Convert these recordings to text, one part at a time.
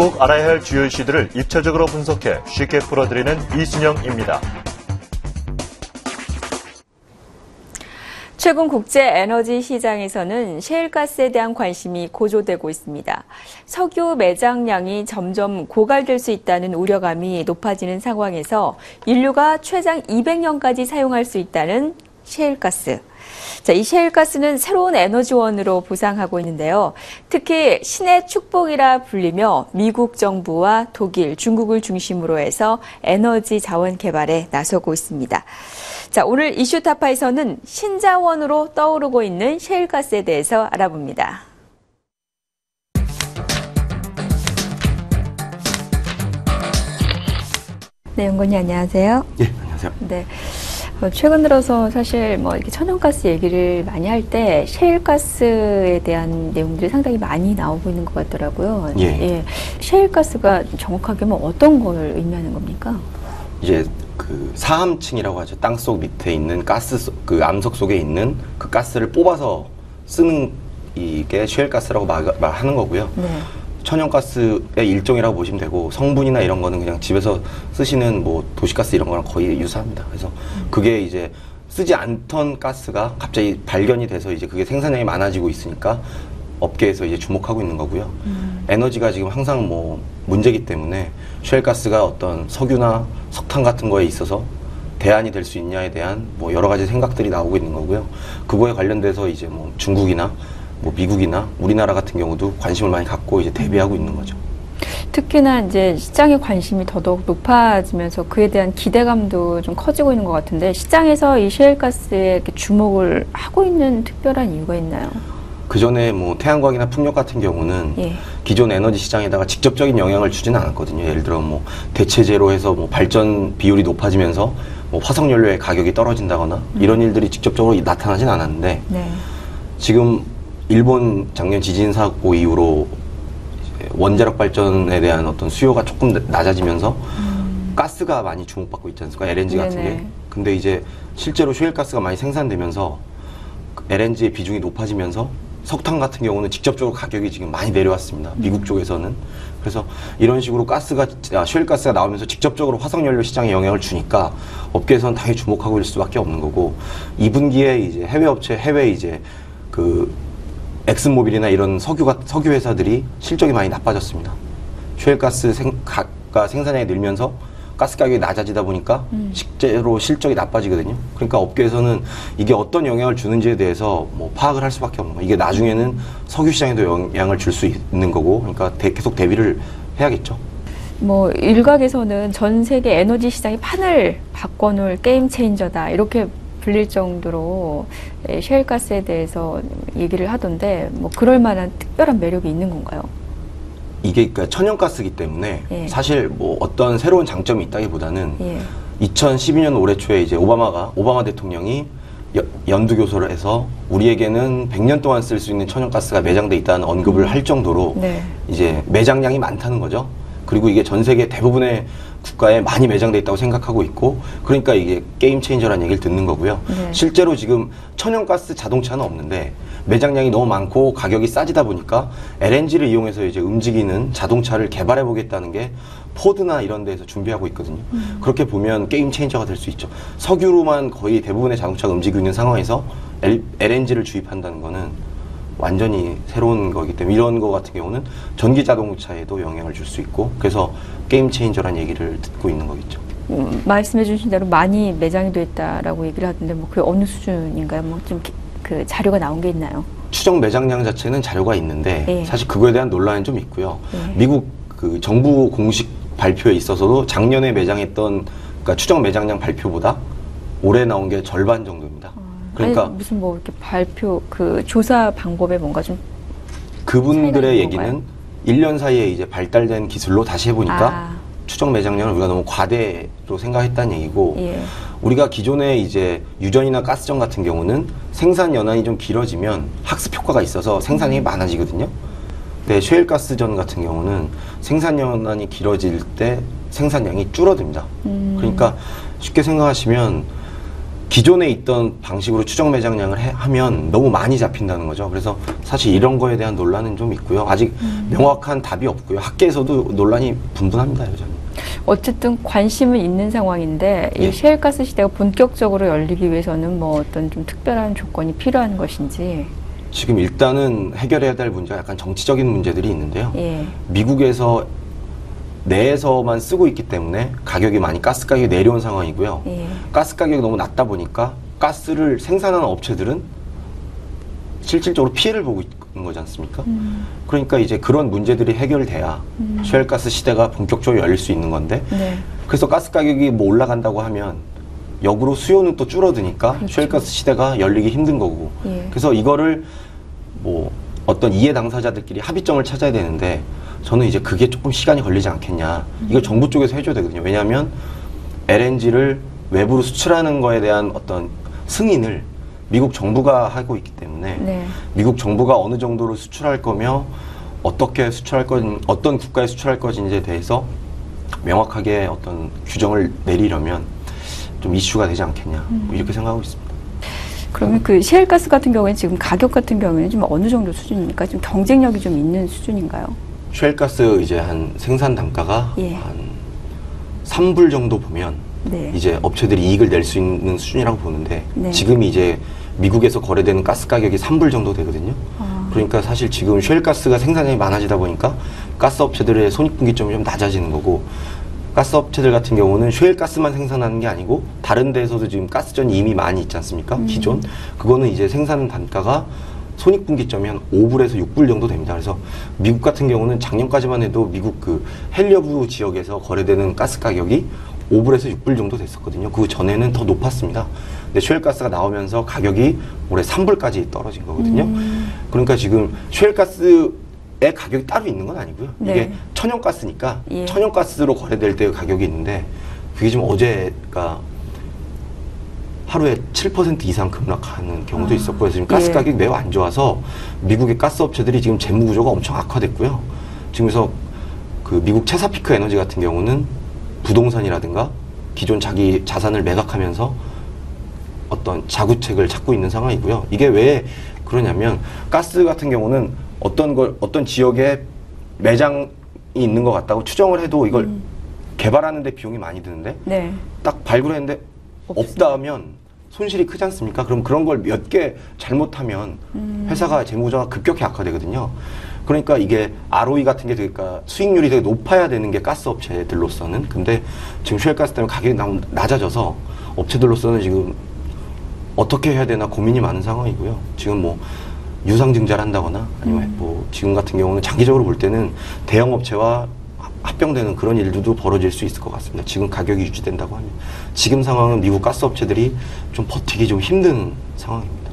꼭 알아야 할 주요 이슈들을 입체적으로 분석해 쉽게 풀어드리는 이순영입니다. 최근 국제 에너지 시장에서는 셰일가스에 대한 관심이 고조되고 있습니다. 석유 매장량이 점점 고갈될 수 있다는 우려감이 높아지는 상황에서 인류가 최장 200년까지 사용할 수 있다는 셰일가스. 이 셰일가스는 새로운 에너지원으로 부상하고 있는데요. 특히 신의 축복이라 불리며 미국 정부와 독일, 중국을 중심으로 해서 에너지 자원 개발에 나서고 있습니다. 오늘 이슈타파에서는 신자원으로 떠오르고 있는 셰일가스에 대해서 알아봅니다. 네, 연구원님 안녕하세요. 예, 안녕하세요. 네. 최근 들어서 사실 이렇게 천연가스 얘기를 많이 할 때 셰일가스에 대한 내용들이 상당히 많이 나오고 있는 것 같더라고요. 예. 셰일가스가 정확하게 어떤 걸 의미하는 겁니까? 이제 그 사함층이라고 하죠. 땅속 밑에 있는 가스, 그 암석 속에 있는 그 가스를 뽑아서 쓰는 이게 셰일가스라고 말하는 거고요. 네. 천연가스의 일종이라고 보시면 되고 성분이나 이런 거는 그냥 집에서 쓰시는 도시가스 이런 거랑 거의 유사합니다. 그래서 그게 이제 쓰지 않던 가스가 갑자기 발견이 돼서 이제 그게 생산량이 많아지고 있으니까 업계에서 이제 주목하고 있는 거고요. 에너지가 지금 항상 문제기 때문에 셰일가스가 어떤 석유나 석탄 같은 거에 있어서 대안이 될 수 있냐에 대한 여러 가지 생각들이 나오고 있는 거고요. 그거에 관련돼서 이제 중국이나 미국이나 우리나라 같은 경우도 관심을 많이 갖고 이제 대비하고 있는 거죠. 특히나 이제 시장의 관심이 더더욱 높아지면서 그에 대한 기대감도 좀 커지고 있는 것 같은데 시장에서 이 셰일가스에 이렇게 주목을 하고 있는 특별한 이유가 있나요? 그 전에 태양광이나 풍력 같은 경우는 기존 에너지 시장에다가 직접적인 영향을 주지는 않았거든요. 예를 들어 대체제로 해서 발전 비율이 높아지면서 화석연료의 가격이 떨어진다거나 이런 일들이 직접적으로 나타나진 않았는데 지금 일본 작년 지진 사고 이후로 원자력 발전에 대한 어떤 수요가 조금 낮아지면서 가스가 많이 주목받고 있지 않습니까? LNG 같은 게. 근데 이제 실제로 셰일가스가 많이 생산되면서 LNG의 비중이 높아지면서 석탄 같은 경우는 직접적으로 가격이 지금 많이 내려왔습니다. 미국 쪽에서는. 그래서 이런 식으로 셰일가스가 나오면서 직접적으로 화석연료 시장에 영향을 주니까 업계에서는 당연히 주목하고 있을 수밖에 없는 거고 2분기에 이제 해외 이제 엑슨모빌이나 이런 석유 회사들이 실적이 많이 나빠졌습니다. 셰일가스가 생산량이 늘면서 가스 가격이 낮아지다 보니까 실제로 실적이 나빠지거든요. 그러니까 업계에서는 이게 어떤 영향을 주는지에 대해서 파악을 할 수밖에 없는 거예요. 이게 나중에는 석유 시장에도 영향을 줄 수 있는 거고, 그러니까 계속 대비를 해야겠죠. 일각에서는 전 세계 에너지 시장의 판을 바꿔놓을 게임 체인저다 이렇게 불릴 정도로 셰일가스에 대해서 얘기를 하던데 그럴 만한 특별한 매력이 있는 건가요? 이게 그러니까 천연가스이기 때문에 사실 어떤 새로운 장점이 있다기보다는 2012년 올해 초에 이제 오바마 대통령이 연두교소를 해서 우리에게는 100년 동안 쓸 수 있는 천연가스가 매장돼 있다는 언급을 할 정도로 이제 매장량이 많다는 거죠. 그리고 이게 전 세계 대부분의 국가에 많이 매장돼 있다고 생각하고 있고, 그러니까 이게 게임 체인저라는 얘기를 듣는 거고요. 실제로 지금 천연가스 자동차는 없는데 매장량이 너무 많고 가격이 싸지다 보니까 LNG를 이용해서 이제 움직이는 자동차를 개발해 보겠다는 게 포드나 이런 데에서 준비하고 있거든요. 그렇게 보면 게임 체인저가 될 수 있죠. 석유로만 거의 대부분의 자동차가 움직이고 있는 상황에서 LNG를 주입한다는 거는 완전히 새로운 거기 때문에 이런 거 같은 경우는 전기 자동차에도 영향을 줄 수 있고, 그래서 게임 체인저라는 얘기를 듣고 있는 거겠죠. 말씀해 주신 대로 많이 매장이 됐다라고 얘기를 하던데 그 어느 수준인가요? 좀 그 자료가 나온 게 있나요? 추정 매장량 자체는 자료가 있는데 사실 그거에 대한 논란은 좀 있고요. 미국 그 정부 공식 발표에 있어서도 작년에 매장했던 그러니까 추정 매장량 발표보다 올해 나온 게 절반 정도입니다. 그러니까 무슨 이렇게 발표 조사 방법에 뭔가 좀 그분들의 얘기는 1년 사이에 이제 발달된 기술로 다시 해보니까 추정 매장량을 우리가 너무 과대로 생각했다는 얘기고, 우리가 기존에 이제 유전이나 가스전 같은 경우는 생산 연한이 좀 길어지면 학습 효과가 있어서 생산량이 많아지거든요. 근데 셰일가스전 같은 경우는 생산 연한이 길어질 때 생산량이 줄어듭니다. 그러니까 쉽게 생각하시면 기존에 있던 방식으로 추정 매장량을 하면 너무 많이 잡힌다는 거죠. 그래서 사실 이런 거에 대한 논란은 좀 있고요. 아직 명확한 답이 없고요. 학계에서도 논란이 분분합니다, 여전히. 어쨌든 관심은 있는 상황인데 이 셰일가스 시대가 본격적으로 열리기 위해서는 뭐 어떤 좀 특별한 조건이 필요한 것인지. 지금 일단은 해결해야 될 문제가 약간 정치적인 문제들이 있는데요. 미국에서 내에서만 쓰고 있기 때문에 가격이 많이 가스 가격이 내려온 상황이고요. 가스 가격이 너무 낮다 보니까 가스를 생산하는 업체들은 실질적으로 피해를 보고 있는 거지 않습니까? 그러니까 이제 그런 문제들이 해결돼야 셰일가스 시대가 본격적으로 열릴 수 있는 건데 그래서 가스 가격이 뭐 올라간다고 하면 역으로 수요는 또 줄어드니까 그렇죠. 셰일가스 시대가 열리기 힘든 거고 그래서 이거를 뭐 어떤 이해 당사자들끼리 합의점을 찾아야 되는데 저는 이제 그게 조금 시간이 걸리지 않겠냐. 이걸 정부 쪽에서 해줘야 되거든요. 왜냐하면 LNG를 외부로 수출하는 거에 대한 어떤 승인을 미국 정부가 하고 있기 때문에 미국 정부가 어느 정도로 수출할 거며 어떻게 수출할 건 어떤 국가에 수출할 것인지에 대해서 명확하게 어떤 규정을 내리려면 좀 이슈가 되지 않겠냐. 뭐 이렇게 생각하고 있습니다. 그러면 그 셰일가스 같은 경우에는 지금 가격 같은 경우에는 좀 어느 정도 수준입니까? 좀 경쟁력이 좀 있는 수준인가요? 셰일가스 이제 한 생산 단가가 한 3불 정도 보면 이제 업체들이 이익을 낼 수 있는 수준이라고 보는데 지금 이제 미국에서 거래되는 가스 가격이 3불 정도 되거든요. 그러니까 사실 지금 셰일가스가 생산량이 많아지다 보니까 가스 업체들의 손익분기점이 좀 낮아지는 거고 가스 업체들 같은 경우는 셰일가스만 생산하는 게 아니고 다른 데에서도 지금 가스전이 이미 많이 있지 않습니까? 기존. 그거는 이제 생산 단가가 손익분기점이 한 5불에서 6불 정도 됩니다. 그래서 미국 같은 경우는 작년까지만 해도 미국 그 헨리허브 지역에서 거래되는 가스 가격이 5불에서 6불 정도 됐었거든요. 그 전에는 더 높았습니다. 근데 셰일가스가 나오면서 가격이 올해 3불까지 떨어진 거거든요. 그러니까 지금 셰일가스의 가격이 따로 있는 건 아니고요. 이게 천연가스니까 천연가스로 거래될 때 가격이 있는데 그게 지금 어제가 하루에 7% 이상 급락하는 경우도 있었고요. 지금 가스 가격이 매우 안 좋아서 미국의 가스 업체들이 지금 재무 구조가 엄청 악화됐고요. 지금서 그 미국 체사피크 에너지 같은 경우는 부동산이라든가 기존 자기 자산을 매각하면서 어떤 자구책을 찾고 있는 상황이고요. 이게 왜 그러냐면 가스 같은 경우는 어떤 지역에 매장이 있는 것 같다고 추정을 해도 이걸 개발하는 데 비용이 많이 드는데 딱 발굴했는데 없다 하면 손실이 크지 않습니까? 그럼 그런 걸 몇 개 잘못하면 회사가 재무구조가 급격히 악화되거든요. 그러니까 이게 ROE 같은 게 되게 수익률이 되게 높아야 되는 게 가스 업체들로서는. 근데 지금 셰일가스 때문에 가격이 낮아져서 업체들로서는 지금 어떻게 해야 되나 고민이 많은 상황이고요. 지금 뭐 유상증자를 한다거나 아니면 뭐 지금 같은 경우는 장기적으로 볼 때는 대형 업체와 합병되는 그런 일들도 벌어질 수 있을 것 같습니다. 지금 가격이 유지된다고 하면. 지금 상황은 미국 가스 업체들이 좀 버티기 좀 힘든 상황입니다.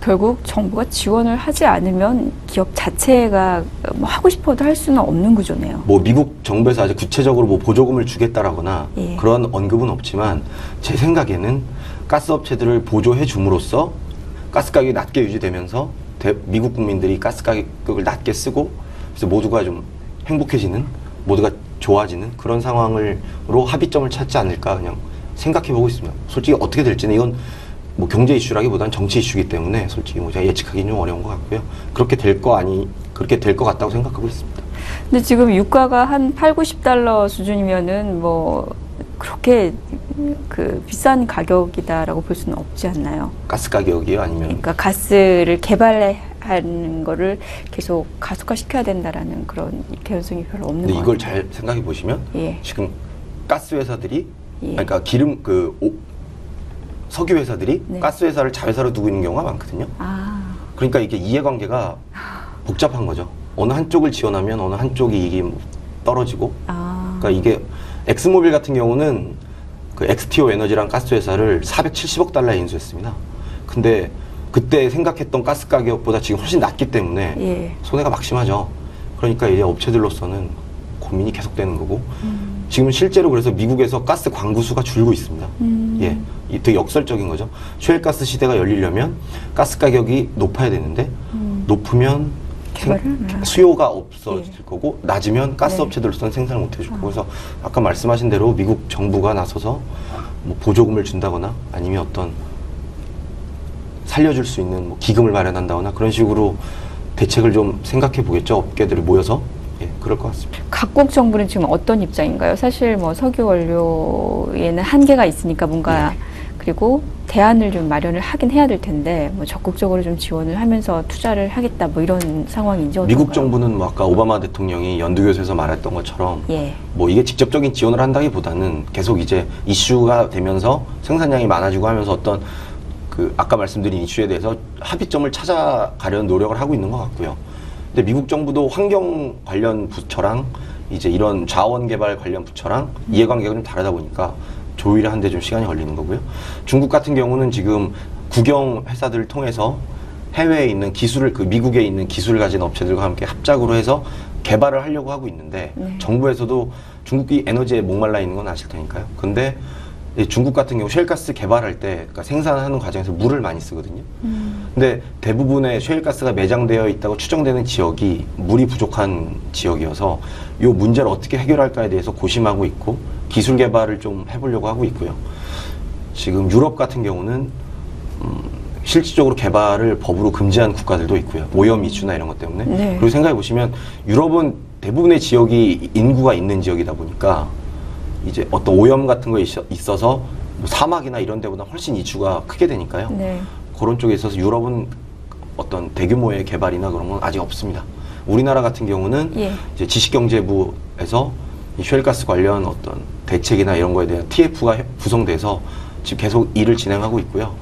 결국 정부가 지원을 하지 않으면 기업 자체가 뭐 하고 싶어도 할 수는 없는 구조네요. 뭐 미국 정부에서 아직 구체적으로 뭐 보조금을 주겠다라거나 그런 언급은 없지만 제 생각에는 가스 업체들을 보조해 줌으로써 가스 가격이 낮게 유지되면서 미국 국민들이 가스 가격을 낮게 쓰고 그래서 모두가 좀 행복해지는 모두가 좋아지는 그런 상황으로 합의점을 찾지 않을까 그냥 생각해 보고 있습니다. 솔직히 어떻게 될지는 이건 뭐 경제 이슈라기보다는 정치 이슈이기 때문에 솔직히 뭐 제가 예측하기는 좀 어려운 것 같고요. 그렇게 될 것 같다고 생각하고 있습니다. 근데 지금 유가가 한 8, 90달러 수준이면은 뭐 그렇게 그 비싼 가격이다라고 볼 수는 없지 않나요? 가스 가격이요? 아니면? 그러니까 가스를 개발하는 거를 계속 가속화시켜야 된다라는 그런 개연성이 별로 없는 것 같아요. 이걸 잘 생각해 보시면 지금 가스 회사들이 그러니까 석유 회사들이 가스 회사를 자회사로 두고 있는 경우가 많거든요. 그러니까 이게 이해관계가 복잡한 거죠. 어느 한쪽을 지원하면 어느 한쪽이 이익이 떨어지고 그러니까 이게 엑스모빌 같은 경우는 그 XTO 에너지랑 가스 회사를 470억 달러에 인수했습니다. 근데 그때 생각했던 가스 가격보다 지금 훨씬 낮기 때문에 손해가 막심하죠. 그러니까 이제 업체들로서는 고민이 계속되는 거고 지금 실제로 그래서 미국에서 가스 광구수가 줄고 있습니다. 되게 역설적인 거죠. 셰일가스 시대가 열리려면 가스 가격이 높아야 되는데 높으면 수요가 없어질 거고 낮으면 가스 업체들로서는 생산을 못 해줄 거고 그래서 아까 말씀하신 대로 미국 정부가 나서서 뭐 보조금을 준다거나 아니면 어떤 살려줄 수 있는 뭐 기금을 마련한다거나 그런 식으로 대책을 좀 생각해 보겠죠. 업계들이 모여서. 예, 그럴 것 같습니다. 각국 정부는 지금 어떤 입장인가요? 사실 뭐 석유 원료에는 한계가 있으니까 뭔가 그리고 대안을 좀 마련을 하긴 해야 될 텐데 뭐 적극적으로 좀 지원을 하면서 투자를 하겠다 뭐 이런 상황인지 어떤가요? 미국 정부는 뭐 아까 오바마 대통령이 연두교수에서 말했던 것처럼 뭐 이게 직접적인 지원을 한다기보다는 계속 이제 이슈가 되면서 생산량이 많아지고 하면서 어떤 그 아까 말씀드린 이슈에 대해서 합의점을 찾아가려는 노력을 하고 있는 것 같고요. 근데 미국 정부도 환경 관련 부처랑 이제 이런 자원 개발 관련 부처랑 이해관계가 좀 다르다 보니까 조율을 하는데 좀 시간이 걸리는 거고요. 중국 같은 경우는 지금 국영 회사들을 통해서 해외에 있는 기술을 그 미국에 있는 기술을 가진 업체들과 함께 합작으로 해서 개발을 하려고 하고 있는데 정부에서도 중국이 에너지에 목말라 있는 건 아실 테니까요. 근데 중국 같은 경우 셰일가스 개발할 때 그러니까 생산하는 과정에서 물을 많이 쓰거든요. 근데 대부분의 셰일가스가 매장되어 있다고 추정되는 지역이 물이 부족한 지역이어서 이 문제를 어떻게 해결할까에 대해서 고심하고 있고 기술 개발을 좀 해보려고 하고 있고요. 지금 유럽 같은 경우는 실질적으로 개발을 법으로 금지한 국가들도 있고요. 오염 이슈나 이런 것 때문에. 그리고 생각해 보시면 유럽은 대부분의 지역이 인구가 있는 지역이다 보니까 이제 어떤 오염 같은 거 있어서 뭐 사막이나 이런 데보다 훨씬 이슈가 크게 되니까요. 그런 쪽에 있어서 유럽은 어떤 대규모의 개발이나 그런 건 아직 없습니다. 우리나라 같은 경우는 이제 지식경제부에서 이 셰일가스 관련 어떤 대책이나 이런 거에 대한 TF가 구성돼서 지금 계속 일을 진행하고 있고요.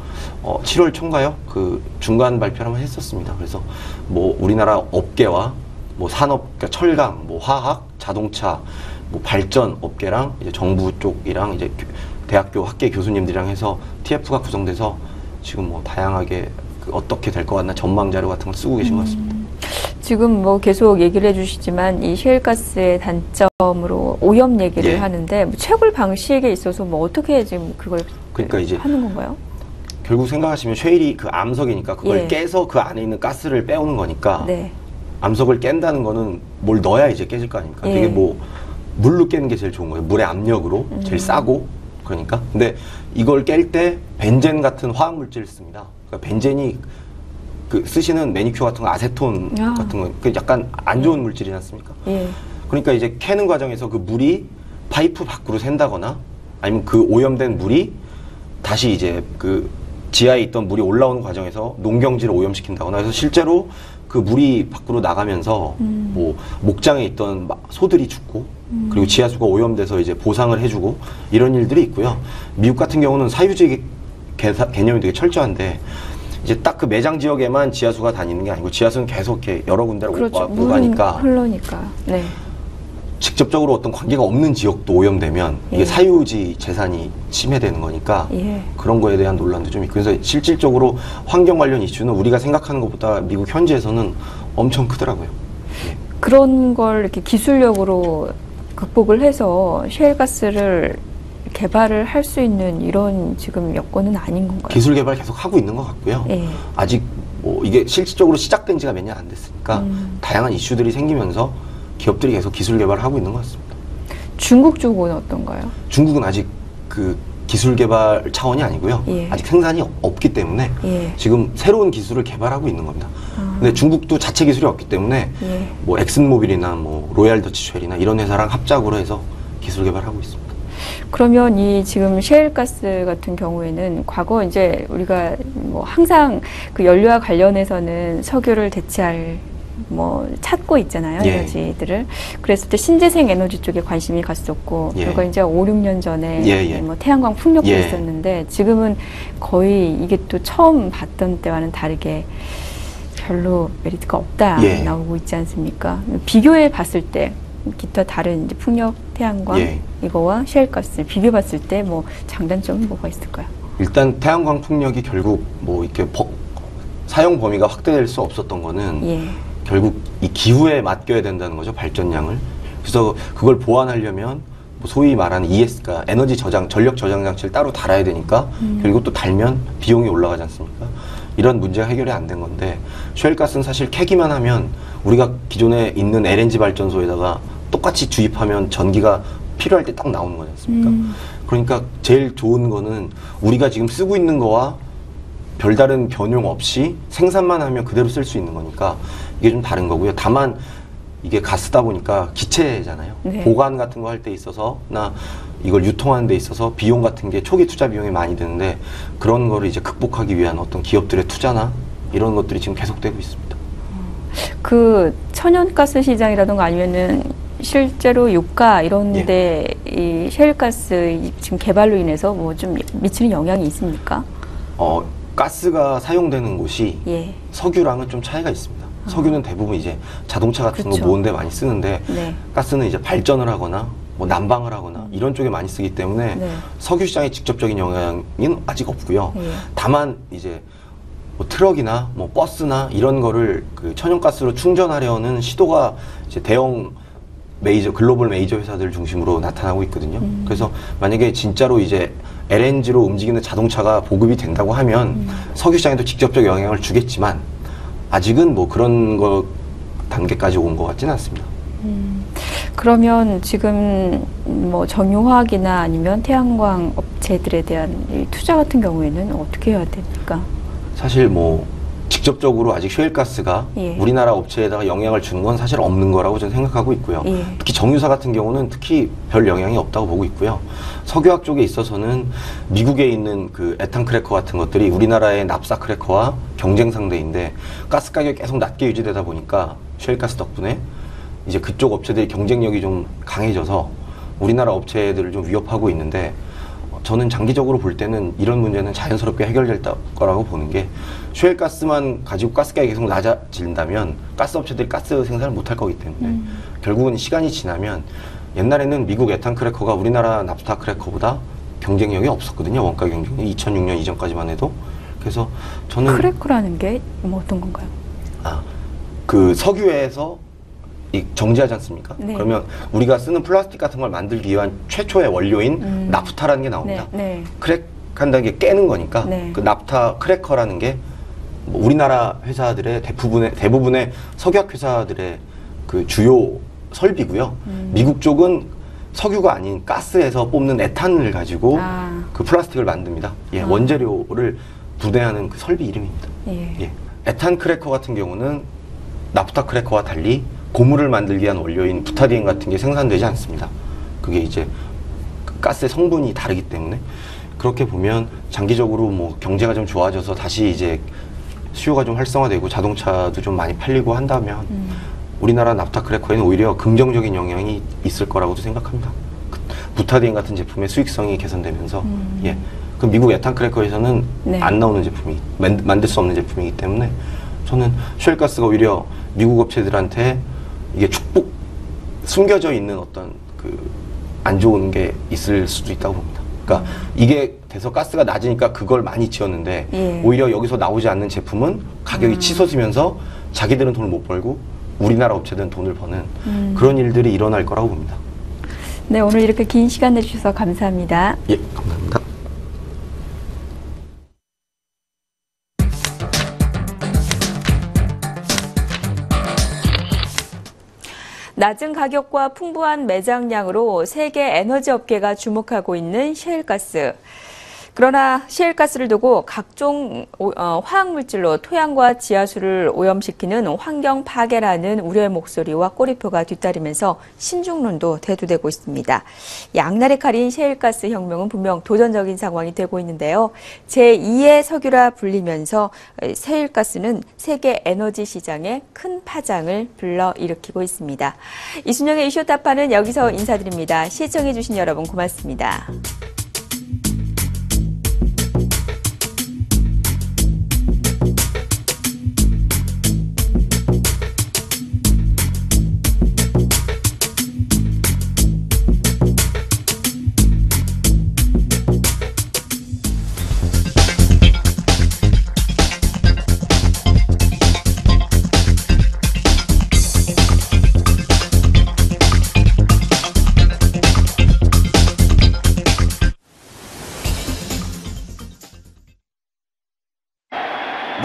7월 초인가요? 그 중간 발표를 한번 했었습니다. 그래서 뭐 우리나라 업계와 뭐 산업, 그러니까 철강, 뭐 화학, 자동차, 뭐 발전 업계랑 이제 정부 쪽이랑 이제 대학교 학계 교수님들이랑 해서 TF가 구성돼서 지금 뭐 다양하게 그 어떻게 될 것 같나 전망 자료 같은 걸 쓰고 계신 것 같습니다. 지금 뭐 계속 얘기를 해주시지만 이 셰일가스의 단점으로 오염 얘기를 하는데 뭐 채굴 방식에 있어서 뭐 어떻게 지금 그걸 그러니까 이제 하는 건가요? 결국 생각하시면 셰일이 그 암석이니까 그걸 깨서 그 안에 있는 가스를 빼오는 거니까 암석을 깬다는 거는 뭘 넣어야 이제 깨질 거 아닙니까? 되게 뭐 물로 깨는 게 제일 좋은 거예요. 물의 압력으로 제일 싸고 그러니까. 근데 이걸 깰 때 벤젠 같은 화학 물질을 씁니다. 그러니까 벤젠이 그 쓰시는 매니큐어 같은 거 아세톤 같은 거 그 약간 안 좋은 물질이지 않습니까? 그러니까 이제 캐는 과정에서 그 물이 파이프 밖으로 샌다거나 아니면 그 오염된 물이 다시 이제 그 지하에 있던 물이 올라오는 과정에서 농경지를 오염시킨다거나 그래서 실제로 그 물이 밖으로 나가면서 뭐 목장에 있던 소들이 죽고 그리고 지하수가 오염돼서 이제 보상을 해주고 이런 일들이 있고요. 미국 같은 경우는 사유지 개념이 되게 철저한데 이제 딱 그 매장 지역에만 지하수가 다니는 게 아니고 지하수는 계속 이렇게 여러 군데로 오가니까 흘러니까 직접적으로 어떤 관계가 없는 지역도 오염되면 이게 사유지 재산이 침해되는 거니까 그런 거에 대한 논란도 좀 있고 그래서 실질적으로 환경 관련 이슈는 우리가 생각하는 것보다 미국 현지에서는 엄청 크더라고요. 그런 걸 이렇게 기술력으로 극복을 해서 셰일가스를 개발을 할 수 있는 이런 지금 여건은 아닌 건가요? 기술 개발 계속 하고 있는 것 같고요. 아직 뭐 이게 실질적으로 시작된 지가 몇 년 안 됐으니까 다양한 이슈들이 생기면서 기업들이 계속 기술 개발을 하고 있는 것 같습니다. 중국 쪽은 어떤가요? 중국은 아직 그 기술 개발 차원이 아니고요. 아직 생산이 없기 때문에 지금 새로운 기술을 개발하고 있는 겁니다. 근데 중국도 자체 기술이 없기 때문에 뭐 엑슨모빌이나 뭐 로얄 더치 쉘이나 이런 회사랑 합작으로 해서 기술 개발하고 있습니다. 그러면 이 지금 셰일가스 같은 경우에는 과거 이제 우리가 뭐 항상 그 연료와 관련해서는 석유를 대체할 뭐 찾고 있잖아요, 에너지들을. 그랬을 때 신재생 에너지 쪽에 관심이 갔었고, 그리고 이제 5, 6년 전에 뭐 태양광 풍력도 있었는데 지금은 거의 이게 또 처음 봤던 때와는 다르게 별로 메리트가 없다 나오고 있지 않습니까? 비교해 봤을 때 기타 다른 이제 풍력, 태양광 이거와 셰일가스 비교해 봤을 때 뭐 장단점은 뭐가 있을까요? 일단 태양광 풍력이 결국 뭐 이렇게 사용 범위가 확대될 수 없었던 거는 결국 이 기후에 맡겨야 된다는 거죠, 발전량을. 그래서 그걸 보완하려면 뭐 소위 말하는 ES가 에너지 저장, 전력 저장 장치를 따로 달아야 되니까 결국 또 달면 비용이 올라가지 않습니까? 이런 문제가 해결이 안 된 건데 셰일가스는 사실 캐기만 하면 우리가 기존에 있는 LNG 발전소에다가 똑같이 주입하면 전기가 필요할 때 딱 나오는 거지 않습니까? 그러니까 제일 좋은 거는 우리가 지금 쓰고 있는 거와 별다른 변형 없이 생산만 하면 그대로 쓸 수 있는 거니까 이게 좀 다른 거고요. 다만 이게 가스다 보니까 기체잖아요. 네. 보관 같은 거 할 때 있어서나 이걸 유통하는 데 있어서 비용 같은 게 초기 투자 비용이 많이 드는데 그런 거를 이제 극복하기 위한 어떤 기업들의 투자나 이런 것들이 지금 계속되고 있습니다. 그 천연가스 시장이라든가 아니면은 실제로 유가 이런데 이 셰일가스 지금 개발로 인해서 뭐 좀 미치는 영향이 있습니까? 가스가 사용되는 곳이 예. 석유랑은 좀 차이가 있습니다. 석유는 대부분 이제 자동차 같은 그쵸. 거 모으는데 많이 쓰는데 네. 가스는 이제 발전을 하거나 뭐 난방을 하거나 이런 쪽에 많이 쓰기 때문에 네. 석유 시장에 직접적인 영향은 아직 없고요. 예. 다만 이제 뭐 트럭이나 뭐 버스나 이런 거를 그 천연가스로 충전하려는 시도가 이제 대형 메이저 글로벌 메이저 회사들 중심으로 나타나고 있거든요. 그래서 만약에 진짜로 이제 LNG로 움직이는 자동차가 보급이 된다고 하면 석유 시장에도 직접적 영향을 주겠지만 아직은 뭐 그런 거 단계까지 온 것 같지는 않습니다. 그러면 지금 뭐 정유화학이나 아니면 태양광 업체들에 대한 이 투자 같은 경우에는 어떻게 해야 됩니까? 사실 뭐 직접적으로 아직 셰일가스가 예. 우리나라 업체에다가 영향을 주는 건 사실 없는 거라고 저는 생각하고 있고요. 예. 특히 정유사 같은 경우는 특히 별 영향이 없다고 보고 있고요. 석유학 쪽에 있어서는 미국에 있는 그 에탄 크래커 같은 것들이 우리나라의 납사 크래커와 경쟁 상대인데 가스 가격이 계속 낮게 유지되다 보니까 셰일가스 덕분에 이제 그쪽 업체들이 경쟁력이 좀 강해져서 우리나라 업체들을 좀 위협하고 있는데 저는 장기적으로 볼 때는 이런 문제는 자연스럽게 해결될 거라고 보는 게 셰일가스만 가지고 가스가격이 계속 낮아진다면 가스 업체들이 가스 생산을 못할 거기 때문에 결국은 시간이 지나면 옛날에는 미국 에탄 크래커가 우리나라 납스타 크래커보다 경쟁력이 없었거든요. 원가 경쟁력이 2006년 이전까지만 해도. 그래서 저는 크래커라는 게 뭐 어떤 건가요? 그 석유에서 정제하지 않습니까? 네. 그러면 우리가 쓰는 플라스틱 같은 걸 만들기 위한 최초의 원료인 나프타라는 게 나옵니다. 네, 네. 크랙한다는 게 깨는 거니까 네. 그 나프타 크래커라는 게 뭐 우리나라 회사들의 대부분의 석유학 회사들의 그 주요 설비고요. 미국 쪽은 석유가 아닌 가스에서 뽑는 에탄을 가지고 그 플라스틱을 만듭니다. 예, 원재료를 분해하는 그 설비 이름입니다. 예. 예. 에탄 크래커 같은 경우는 나프타 크래커와 달리 고무를 만들기 위한 원료인 부타디엔 같은 게 생산되지 않습니다. 그게 이제 가스의 성분이 다르기 때문에 그렇게 보면 장기적으로 뭐 경제가 좀 좋아져서 다시 이제 수요가 좀 활성화되고 자동차도 좀 많이 팔리고 한다면 우리나라 납타 크래커에는 오히려 긍정적인 영향이 있을 거라고도 생각합니다. 부타디엔 같은 제품의 수익성이 개선되면서 예. 그 미국 에탄 크래커에서는 네. 안 나오는 제품이 만들 수 없는 제품이기 때문에 저는 셰일가스가 오히려 미국 업체들한테 이게 축복 숨겨져 있는 어떤 그 안 좋은 게 있을 수도 있다고 봅니다. 그러니까 이게 돼서 가스가 낮으니까 그걸 많이 지었는데 예. 오히려 여기서 나오지 않는 제품은 가격이 치솟으면서 자기들은 돈을 못 벌고 우리나라 업체들은 돈을 버는 그런 일들이 일어날 거라고 봅니다. 네, 오늘 이렇게 긴 시간 내주셔서 감사합니다. 예, 감사합니다. 낮은 가격과 풍부한 매장량으로 세계 에너지 업계가 주목하고 있는 셰일가스. 그러나 셰일가스를 두고 각종 화학물질로 토양과 지하수를 오염시키는 환경 파괴라는 우려의 목소리와 꼬리표가 뒤따르면서 신중론도 대두되고 있습니다. 양날의 칼인 셰일가스 혁명은 분명 도전적인 상황이 되고 있는데요. 제2의 석유라 불리면서 셰일가스는 세계 에너지 시장에 큰 파장을 불러일으키고 있습니다. 이순영의 이슈타파는 여기서 인사드립니다. 시청해주신 여러분 고맙습니다.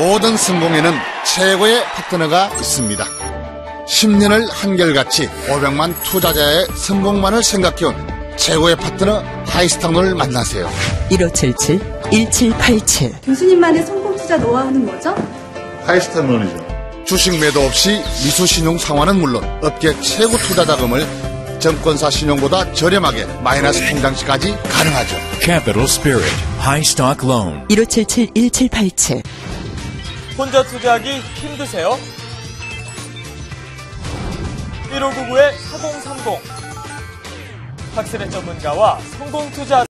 모든 성공에는 최고의 파트너가 있습니다. 10년을 한결같이 500만 투자자의 성공만을 생각해온 최고의 파트너 하이스타운을 만나세요. 1577-1787 교수님만의 성공 투자 노하우는 뭐죠? 하이스타운이죠. 주식 매도 없이 미수신용 상환은 물론 업계 최고 투자 자금을 증권사 신용보다 저렴하게 마이너스 통장시까지 가능하죠. Capital Spirit High Stock Loan 1577-1787 혼자 투자하기 힘드세요? 1599-4030 확실의 전문가와 성공 투자